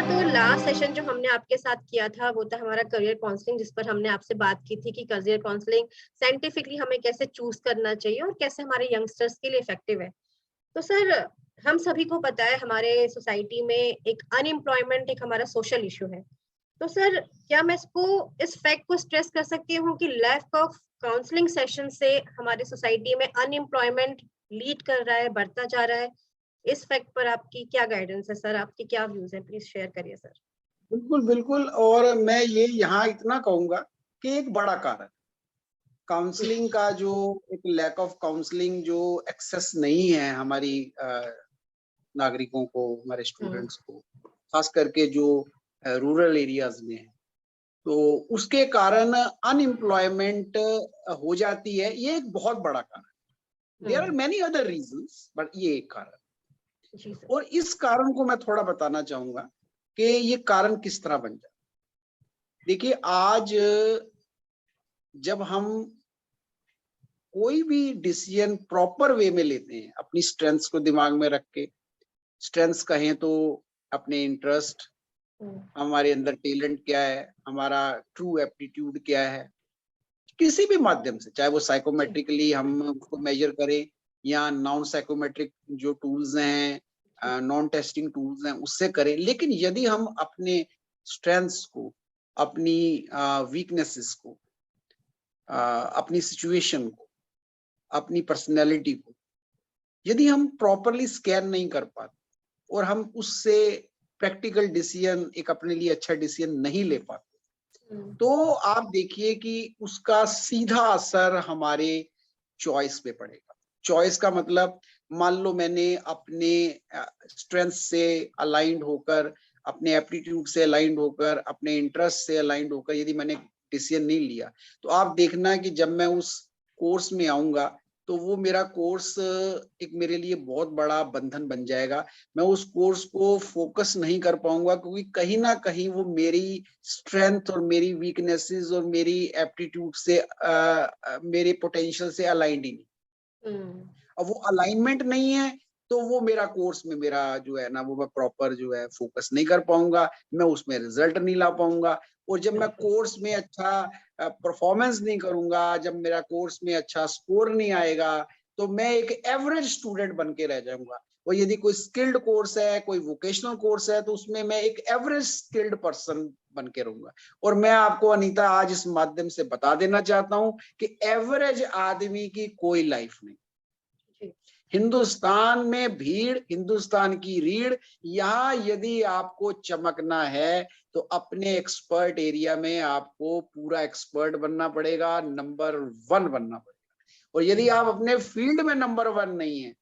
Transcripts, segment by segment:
तो last session जो हमने आपके साथ किया था वो था हमारा करियर काउंसलिंग, जिस पर हमने आपसे बात की थी कि करियर काउंसलिंग साइंटिफिकली हमें कैसे चूज करना चाहिए और कैसे हमारे यंगस्टर्स के लिए इफेक्टिव है। तो सर, हम सभी को पता है हमारे सोसाइटी में एक अनएम्प्लॉयमेंट एक हमारा सोशल इशू है। तो सर, क्या मैं इसको इस फैक्ट को स्ट्रेस कर सकती हूँ कि लैक ऑफ काउंसलिंग सेशन से हमारे सोसाइटी में अनएम्प्लॉयमेंट लीड कर रहा है, बढ़ता जा रहा है? इस फैक्ट पर आपकी क्या गाइडेंस है सर? आपके क्या व्यूज हैं? प्लीज शेयर करिए सर। बिल्कुल बिल्कुल। और मैं ये यहाँ इतना कहूंगा कि एक बड़ा कारण काउंसलिंग का जो एक लैक ऑफ काउंसलिंग जो एक्सेस नहीं है हमारी नागरिकों को, हमारे स्टूडेंट्स को, खास करके जो रूरल एरियाज में है, तो उसके कारण अनएम्प्लॉयमेंट हो जाती है। ये एक बहुत बड़ा कारण। There are many other reasons but ये एक कारण। जी सर। और इस कारण को मैं थोड़ा बताना चाहूंगा कि ये कारण किस तरह बन जाए। देखिए, आज जब हम कोई भी डिसीजन प्रॉपर वे में लेते हैं, अपनी स्ट्रेंथ्स को दिमाग में रख के, स्ट्रेंथ्स कहें तो अपने इंटरेस्ट, हमारे अंदर टैलेंट क्या है, हमारा ट्रू एप्टीट्यूड क्या है, किसी भी माध्यम से, चाहे वो साइकोमेट्रिकली हम उसको मेजर करें या नॉन साइकोमेट्रिक जो टूल्स हैं, नॉन टेस्टिंग टूल्स हैं, उससे करें। लेकिन यदि हम अपने स्ट्रेंथ्स को, अपनी वीकनेसेस को, अपनी सिचुएशन को, अपनी पर्सनैलिटी को यदि हम प्रॉपरली स्कैन नहीं कर पाते और हम उससे प्रैक्टिकल डिसीजन, एक अपने लिए अच्छा डिसीजन नहीं ले पाते, तो आप देखिए कि उसका सीधा असर हमारे चॉइस पे पड़ेगा। चॉइस का मतलब, मान लो मैंने अपने स्ट्रेंथ से अलाइंड होकर, अपने एप्टीट्यूड से अलाइंड होकर, अपने इंटरेस्ट से अलाइंड होकर यदि मैंने डिसीजन नहीं लिया, तो आप देखना कि जब मैं उस कोर्स में आऊंगा तो वो मेरा कोर्स एक मेरे लिए बहुत बड़ा बंधन बन जाएगा। मैं उस कोर्स को फोकस नहीं कर पाऊंगा क्योंकि कहीं ना कहीं वो मेरी स्ट्रेंथ और मेरी वीकनेसेस और मेरी एप्टीट्यूड से, मेरे पोटेंशियल से अलाइंड ही नहीं। अब वो अलाइनमेंट नहीं है तो वो मेरा कोर्स में, मेरा जो है ना, वो मैं प्रॉपर जो है फोकस नहीं कर पाऊंगा, मैं उसमें रिजल्ट नहीं ला पाऊंगा। और जब मैं कोर्स में अच्छा परफॉर्मेंस नहीं करूंगा, जब मेरा कोर्स में अच्छा स्कोर नहीं आएगा, तो मैं एक एवरेज स्टूडेंट बन के रह जाऊंगा। और यदि कोई स्किल्ड कोर्स है, कोई वोकेशनल कोर्स है, तो उसमें मैं एक एवरेज स्किल्ड पर्सन बन के रहूंगा। और मैं आपको अनीता आज इस माध्यम से बता देना चाहता हूं कि एवरेज आदमी की कोई लाइफ नहीं। हिंदुस्तान में भीड़, हिंदुस्तान की रीढ़, यहाँ यदि आपको चमकना है तो अपने एक्सपर्ट एरिया में आपको पूरा एक्सपर्ट बनना पड़ेगा, नंबर 1 बनना पड़ेगा। और यदि आप अपने फील्ड में नंबर 1 नहीं है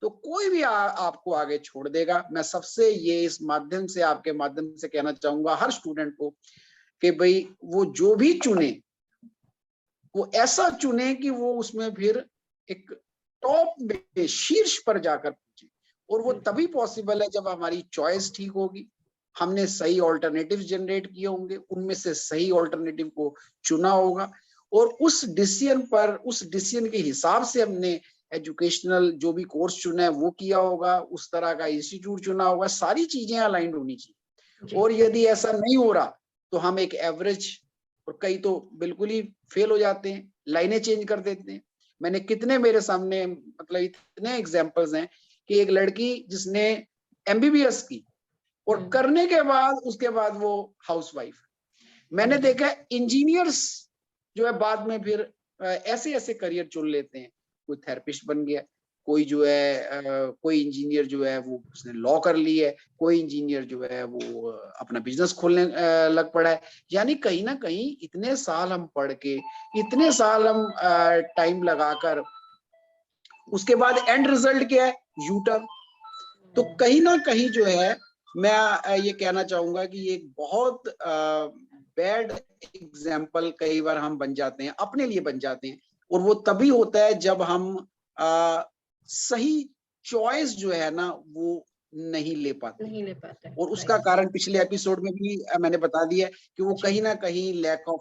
तो कोई भी आपको आगे छोड़ देगा। मैं सबसे ये इस माध्यम से, आपके माध्यम से कहना चाहूंगा हर स्टूडेंट को कि भाई वो जो भी चुने वो ऐसा चुने कि वो उसमें फिर एक टॉप में, शीर्ष पर जाकर पहुंचे। और वो तभी पॉसिबल है जब हमारी चॉइस ठीक होगी, हमने सही ऑल्टरनेटिव जनरेट किए होंगे, उनमें से सही ऑल्टरनेटिव को चुना होगा और उस डिसीजन पर, उस डिसीजन के हिसाब से हमने एजुकेशनल जो भी कोर्स चुना है वो किया होगा, उस तरह का इंस्टीट्यूट चुना होगा, सारी चीजें अलाइंड होनी चाहिए। और यदि ऐसा नहीं हो रहा तो हम एक एवरेज, और कई तो बिल्कुल ही फेल हो जाते हैं, लाइनें चेंज कर देते हैं। मैंने कितने, मेरे सामने मतलब इतने एग्जांपल्स हैं कि एक लड़की जिसने एमबीबीएस की और करने के बाद उसके बाद वो हाउसवाइफ। मैंने देखा इंजीनियर्स जो है बाद में फिर ऐसे ऐसे करियर चुन लेते हैं। कोई थेरेपिस्ट बन गया, कोई जो है कोई इंजीनियर जो है वो उसने लॉ कर ली है, कोई इंजीनियर जो है वो अपना बिजनेस खोलने लग पड़ा है। यानी कहीं ना कहीं इतने साल हम पढ़ के, इतने साल हम टाइम लगाकर, उसके बाद एंड रिजल्ट क्या है? U turn. तो कहीं ना कहीं जो है, मैं ये कहना चाहूंगा कि ये बहुत बैड एग्जाम्पल कई बार हम बन जाते हैं, अपने लिए बन जाते हैं। और वो तभी होता है जब हम सही चॉइस जो है ना वो नहीं ले पाते। और उसका कारण पिछले एपिसोड में भी मैंने बता दिया कि वो कहीं ना कहीं लैक ऑफ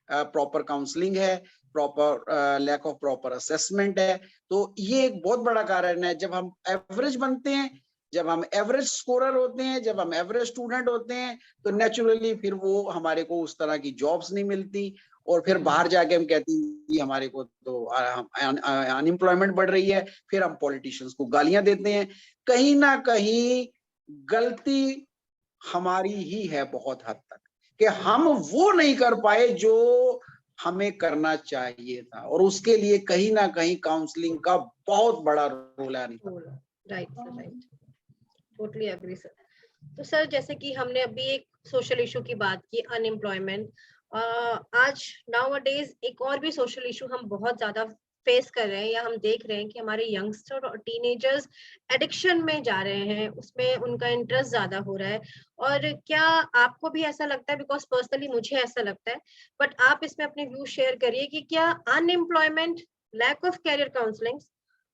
प्रॉपर काउंसलिंग है, proper lack of proper assessment है। तो ये एक बहुत बड़ा कारण है। जब हम एवरेज बनते हैं जब हम एवरेज स्कोरर होते हैं, जब हम एवरेज स्टूडेंट होते हैं, तो नेचुरली फिर वो हमारे को उस तरह की जॉब्स नहीं मिलती, और फिर बाहर जाके हम कहते हैं कि हमारे को तो अनएम्प्लॉयमेंट बढ़ रही है, फिर हम पॉलिटिशियंस को गालियां देते हैं। कहीं ना कहीं गलती हमारी ही है बहुत हद तक, कि हम वो नहीं कर पाए जो हमें करना चाहिए था, और उसके लिए कहीं ना कहीं काउंसलिंग का बहुत बड़ा रोल है Anita. Right sir, right, totally agree sir. तो सर जैसे कि हमने अभी एक सोशल इशू की बात की, अनएम्प्लॉयमेंट, आज नाउ डेज एक और भी सोशल इशू हम बहुत ज्यादा फेस कर रहे हैं, या हम देख रहे हैं कि हमारे यंगस्टर और टीनेजर्स एडिक्शन में जा रहे हैं, उसमें उनका इंटरेस्ट ज्यादा हो रहा है। और क्या आपको भी ऐसा लगता है? बिकॉज पर्सनली मुझे ऐसा लगता है, बट आप इसमें अपने व्यू शेयर करिए कि क्या unemployment, lack of career counselling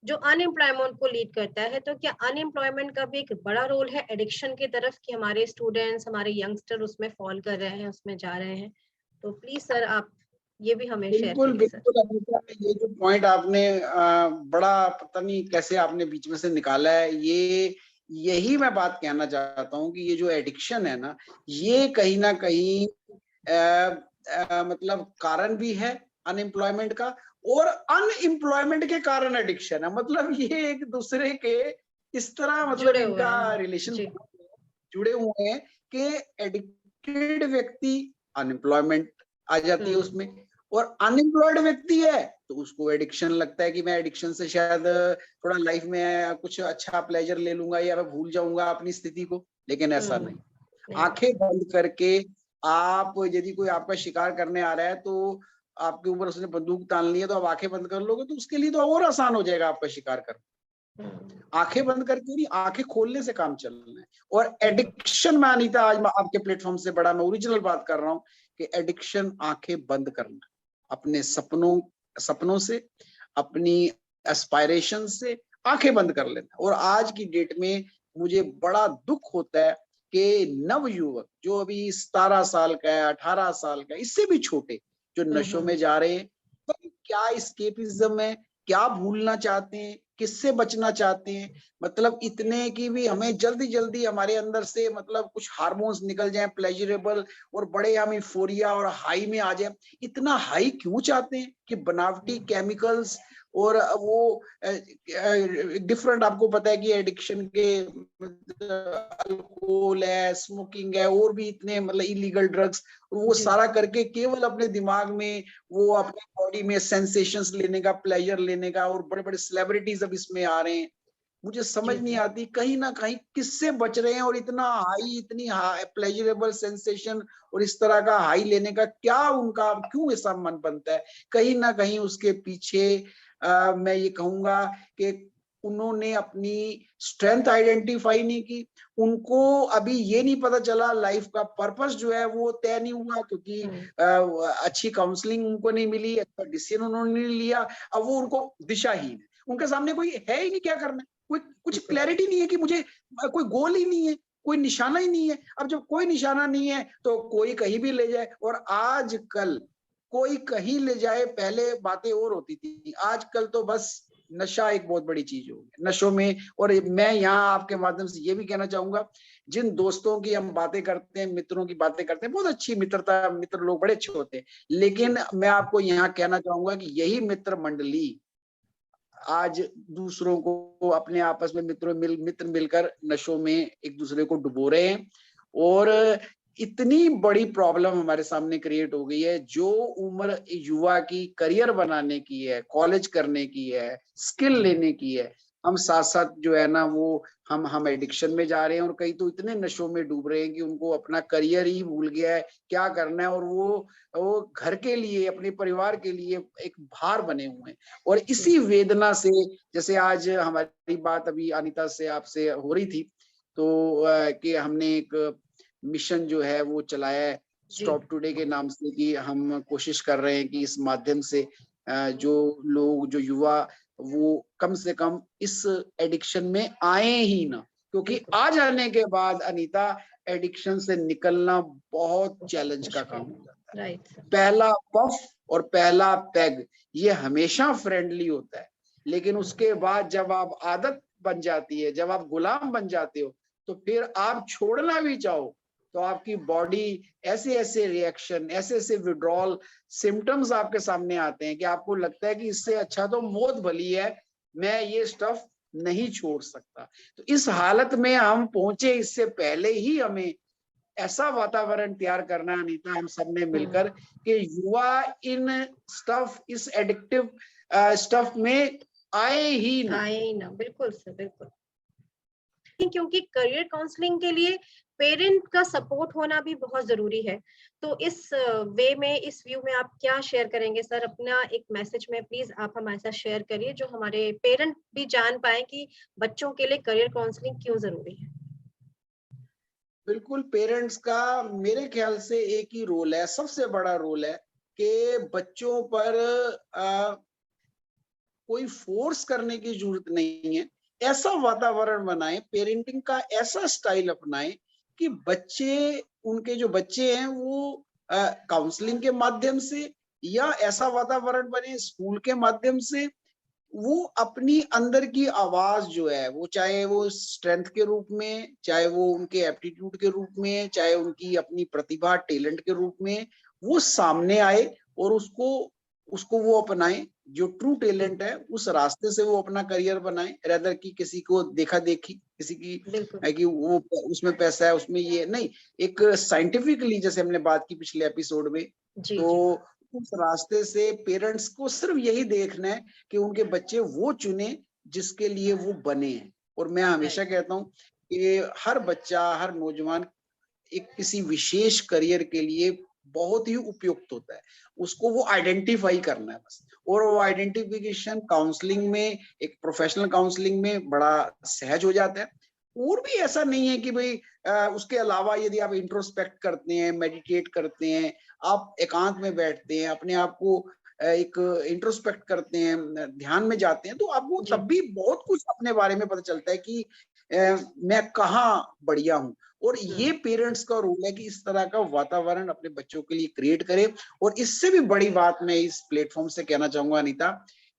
जो अनएम्प्लॉयमेंट को लीड करता है, तो क्या अनएम्प्लॉयमेंट का भी एक बड़ा रोल है एडिक्शन की तरफ, कि हमारे स्टूडेंट्स, हमारे यंगस्टर उसमें फॉल कर रहे हैं, उसमें जा रहे हैं? तो प्लीज सर आप ये भी हमें शेयर बिल्कुल करिए सर। बिल्कुल अनीता, ये जो पॉइंट आपने बड़ा पता नहीं कैसे आपने बीच में से निकाला है, ये यही मैं बात कहना चाहता हूँ कि ये जो एडिक्शन है ना, ये कहीं ना कहीं मतलब कारण भी है अनएम्प्लॉयमेंट का, और अनएम्प्लॉयमेंट के कारण एडिक्शन है। मतलब ये एक दूसरे के इस तरह मतलब जुड़े हुए इनका हैं रिलेशन जी। जुड़े हुए हैं कि एडिक्टेड व्यक्ति अनएम्प्लॉयमेंट आ जाती है उसमें, और अनएम्प्लॉयड व्यक्ति है तो उसको एडिक्शन लगता है कि मैं एडिक्शन से शायद थोड़ा लाइफ में कुछ अच्छा प्लेजर ले लूंगा या मैं भूल जाऊंगा अपनी स्थिति को। लेकिन ऐसा नहीं, आंखें बंद करके आप यदि कोई आपका शिकार करने आ रहा है तो आपके ऊपर उसने बंदूक तान ली है, तो आप आंखें बंद कर लोगे तो उसके लिए तो और आसान हो जाएगा आपका शिकार करना। आंखें बंद करके नहीं, आंखें खोलने से काम चलना है। और एडिक्शन में अनीता, आज मैं आपके प्लेटफॉर्म से बड़ा मैं ओरिजिनल बात कर रहा हूं कि एडिक्शन आंखें बंद करना, अपने सपनों से, अपनी एस्पायरेशन से आंखें बंद कर लेना। और आज की डेट में मुझे बड़ा दुख होता है कि नव युवक जो अभी 17 साल का है, 18 साल का है, इससे भी छोटे, जो नशों में जा रहे हैं, तो क्या एस्केपिज्म है, क्या भूलना चाहते हैं, किससे बचना चाहते हैं। मतलब इतने की भी हमें जल्दी जल्दी हमारे अंदर से मतलब कुछ हार्मोन्स निकल जाएं प्लेजरेबल, और बड़े हम यूफोरिया और हाई में आ जाए। इतना हाई क्यों चाहते हैं कि बनावटी केमिकल्स और वो डिफरेंट, आपको पता है कि एडिक्शन के अल्कोहल है, स्मोकिंग है, और भी इतने मतलब इलीगल ड्रग्स, वो सारा करके केवल अपने दिमाग में, वो अपने बॉडी में सेंसेशंस लेने का, प्लेजर लेने का, और बड़े बड़े सेलिब्रिटीज अब इसमें आ रहे हैं। मुझे समझ नहीं आती कहीं ना कहीं किससे बच रहे हैं, और इतना हाई, इतनी हाई प्लेजरेबल सेंसेशन और इस तरह का हाई लेने का क्या उनका, क्यों ऐसा मन बनता है? कहीं ना कहीं उसके पीछे मैं ये कहूंगा कि उन्होंने अपनी स्ट्रेंथ आइडेंटिफाई नहीं की, उनको अभी ये नहीं पता चला, लाइफ का पर्पस जो है वो तय नहीं हुआ, क्योंकि अच्छी काउंसलिंग उनको नहीं मिली, अच्छा डिसीजन उन्होंने नहीं लिया। अब वो उनको दिशाहीन है, उनके सामने कोई है ही नहीं क्या करना, कोई कुछ क्लैरिटी नहीं है कि मुझे कोई गोल ही नहीं है, कोई निशाना ही नहीं है। अब जब कोई निशाना नहीं है तो कोई कहीं भी ले जाए, और आजकल कोई कहीं ले जाए, पहले बातें और होती थी, आजकल तो बस नशा एक बहुत बड़ी चीज हो गई नशों में। और मैं यहाँ आपके माध्यम से ये भी कहना चाहूंगा, जिन दोस्तों की हम बातें करते हैं, मित्रों की बातें करते हैं, बहुत अच्छी मित्रता, मित्र लोग बड़े अच्छे होते हैं, लेकिन मैं आपको यहाँ कहना चाहूंगा कि यही मित्र मंडली आज दूसरों को, अपने आपस में मित्र मिलकर नशों में एक दूसरे को डुबो रहे हैं। और इतनी बड़ी प्रॉब्लम हमारे सामने क्रिएट हो गई है, जो उम्र युवा की करियर बनाने की है, कॉलेज करने की है, स्किल लेने की है, हम साथ साथ जो है ना वो हम एडिक्शन में जा रहे हैं, और कई तो इतने नशों में डूब रहे हैं कि उनको अपना करियर ही भूल गया है क्या करना है, और वो घर के लिए, अपने परिवार के लिए एक भार बने हुए हैं। और इसी वेदना से, जैसे आज हमारी बात अभी अनीता से आपसे हो रही थी, तो कि हमने एक मिशन जो है वो चलाया है स्टॉप टुडे के नाम से, कि हम कोशिश कर रहे हैं कि इस माध्यम से जो लोग, जो युवा, वो कम से कम इस एडिक्शन में आए ही ना, क्योंकि आ जाने के बाद अनीता एडिक्शन से निकलना बहुत चैलेंज का काम हो जाता है। पहला पफ और पहला पैग ये हमेशा फ्रेंडली होता है, लेकिन उसके बाद जब आप आदत बन जाती है, जब आप गुलाम बन जाते हो, तो फिर आप छोड़ना भी चाहो तो आपकी बॉडी ऐसे ऐसे रिएक्शन, ऐसे ऐसे विड्रॉल सिम्टम्स आपके सामने आते हैं कि आपको लगता है कि इससे अच्छा तो मौत भली है, मैं ये स्टफ नहीं छोड़ सकता। तो इस हालत में हम पहुंचे, इससे पहले ही हमें ऐसा वातावरण तैयार करना है अनीता, हम सब ने मिलकर, कि युवा इन स्टफ, इस एडिक्टिव स्टफ में आए ही ना। आए ही ना, बिल्कुल सर, बिल्कुल। क्योंकि करियर काउंसलिंग के लिए पेरेंट का सपोर्ट होना भी बहुत जरूरी है। तो इस वे में, इस व्यू में आप क्या शेयर करेंगे सर? अपना एक मैसेज में प्लीज आप हमारे साथ शेयर करिए, जो हमारे पेरेंट भी जान पाए कि बच्चों के लिए करियर काउंसलिंग क्यों जरूरी है। बिल्कुल, पेरेंट्स का मेरे ख्याल से एक ही रोल है, सबसे बड़ा रोल है, कि बच्चों पर कोई फोर्स करने की जरूरत नहीं है। ऐसा वातावरण बनाएं, पेरेंटिंग का ऐसा स्टाइल अपनाएं कि बच्चे, उनके जो बच्चे हैं वो काउंसलिंग के माध्यम से, या ऐसा वातावरण बने स्कूल के माध्यम से, वो अपनी अंदर की आवाज जो है, वो चाहे वो स्ट्रेंथ के रूप में, चाहे वो उनके एप्टीट्यूड के रूप में, चाहे उनकी अपनी प्रतिभा टैलेंट के रूप में, वो सामने आए और उसको उसको वो अपनाएं। जो ट्रू टैलेंट है उस रास्ते से वो अपना करियर बनाएं, रेदर की किसी को देखा देखी, किसी की है कि वो उसमें पैसा है, उसमें ये नहीं। एक साइंटिफिकली जैसे हमने बात की पिछले एपिसोड में, तो उस रास्ते से पेरेंट्स को सिर्फ यही देखना है कि उनके बच्चे वो चुने जिसके लिए वो बने हैं। और मैं हमेशा कहता हूँ कि हर बच्चा, हर नौजवान एक किसी विशेष करियर के लिए बहुत ही उपयुक्त होता है, उसको वो आइडेंटिफाई करना है बस। और वो आइडेंटिफिकेशन काउंसलिंग में, एक प्रोफेशनल काउंसलिंग में बड़ा सहज हो जाता है। और भी ऐसा नहीं है कि भाई उसके अलावा यदि आप इंट्रोस्पेक्ट करते हैं, मेडिटेट करते हैं, आप एकांत में बैठते हैं, अपने आप को एक इंट्रोस्पेक्ट करते हैं, ध्यान में जाते हैं, तो आपको तब भी बहुत कुछ अपने बारे में पता चलता है कि मैं कहाँ बढ़िया हूँ। और ये पेरेंट्स का रोल है कि इस तरह का वातावरण अपने बच्चों के लिए क्रिएट करें। और इससे भी बड़ी बात मैं इस प्लेटफॉर्म से कहना चाहूंगा अनीता,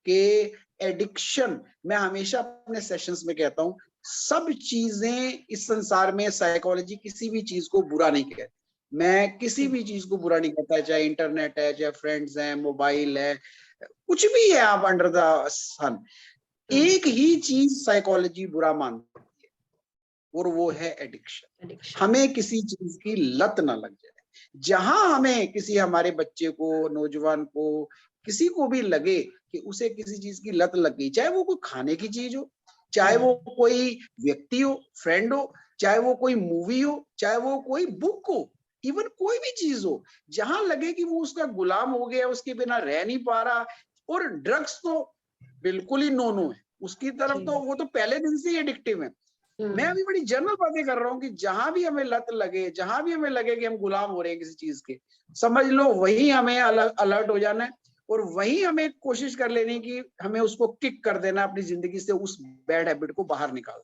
कि एडिक्शन, मैं हमेशा अपने सेशंस में कहता हूँ, सब चीजें इस संसार में, साइकोलॉजी किसी भी चीज को बुरा नहीं कहती। मैं किसी भी चीज को बुरा नहीं कहता, चाहे इंटरनेट है, चाहे फ्रेंड्स हैं, मोबाइल है, कुछ भी है आप अंडर द सन, एक ही चीज साइकोलॉजी बुरा मानती है, और वो है एडिक्शन। हमें किसी चीज की लत ना लग जाए। जहां हमें किसी, हमारे बच्चे को, नौजवान को, किसी को भी लगे कि उसे किसी चीज की लत लग गई, चाहे वो कोई खाने की चीज हो, चाहे वो कोई व्यक्ति हो, फ्रेंड हो, चाहे वो कोई मूवी हो, चाहे वो कोई बुक हो, इवन कोई भी चीज हो, जहां लगे कि वो उसका गुलाम हो गया, उसके बिना रह नहीं पा रहा। और ड्रग्स तो बिल्कुल ही नो नो है उसकी तरफ, तो वो तो पहले दिन से ही एडिक्टिव है। मैं अभी बड़ी जनरल बातें कर रहा हूँ कि जहां भी हमें लत लगे, जहां भी हमें लगे कि हम गुलाम हो रहे हैं किसी चीज के, समझ लो वही हमें अलर्ट हो जाना है, और वही हमें कोशिश कर लेनी कि हमें उसको किक कर देना अपनी जिंदगी से, उस बैड हैबिट को बाहर निकाल।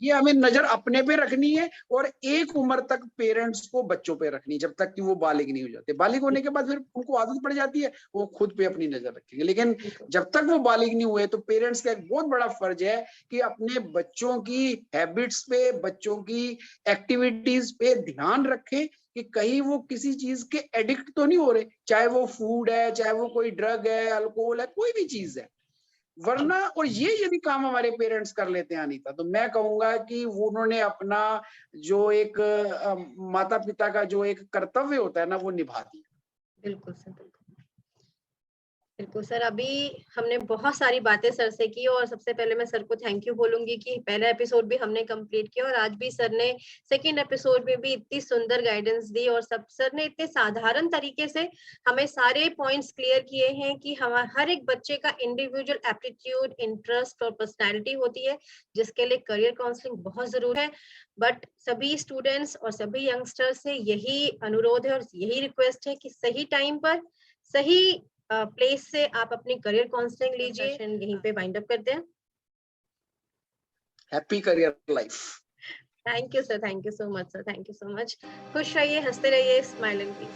ये हमें नजर अपने पे रखनी है, और एक उम्र तक पेरेंट्स को बच्चों पे रखनी है, जब तक कि वो बालिग नहीं हो जाते। बालिग होने के बाद फिर उनको आदत पड़ जाती है, वो खुद पे अपनी नजर रखेंगे। लेकिन जब तक वो बालिग नहीं हुए, तो पेरेंट्स का एक बहुत बड़ा फर्ज है कि अपने बच्चों की हैबिट्स पे, बच्चों की एक्टिविटीज पे ध्यान रखें कि कहीं वो किसी चीज के एडिक्ट तो नहीं हो रहे, चाहे वो फूड है, चाहे वो कोई ड्रग है, अल्कोहल है, कोई भी चीज है। वरना, और ये यदि काम हमारे पेरेंट्स कर लेते हैं अनीता, तो मैं कहूंगा कि उन्होंने अपना जो एक माता पिता का जो एक कर्तव्य होता है ना, वो निभा दिया। बिल्कुल सर, बिल्कुल सर। अभी हमने बहुत सारी बातें सर से की, और सबसे पहले मैं सर को थैंक यू बोलूंगी कि पहला एपिसोड भी हमने कंप्लीट किया, और आज भी सर ने सेकंड एपिसोड में भी इतनी सुंदर गाइडेंस दी, और सब सर ने इतने साधारण तरीके से हमें सारे पॉइंट्स क्लियर किए हैं कि हम हर एक बच्चे का इंडिविजुअल एप्टीट्यूड, इंटरेस्ट और पर्सनैलिटी होती है, जिसके लिए करियर काउंसलिंग बहुत जरूरी है। बट सभी स्टूडेंट्स और सभी यंगस्टर्स से यही अनुरोध है और यही रिक्वेस्ट है कि सही टाइम पर, सही प्लेस से आप अपनी करियर काउंसलिंग लीजिए। यहीं पे वाइंड अप करते हैं। Happy career life. Thank you sir, thank you so much sir, thank you so much. खुश रहिए, हंसते रहिए, स्माइल एंड पीस।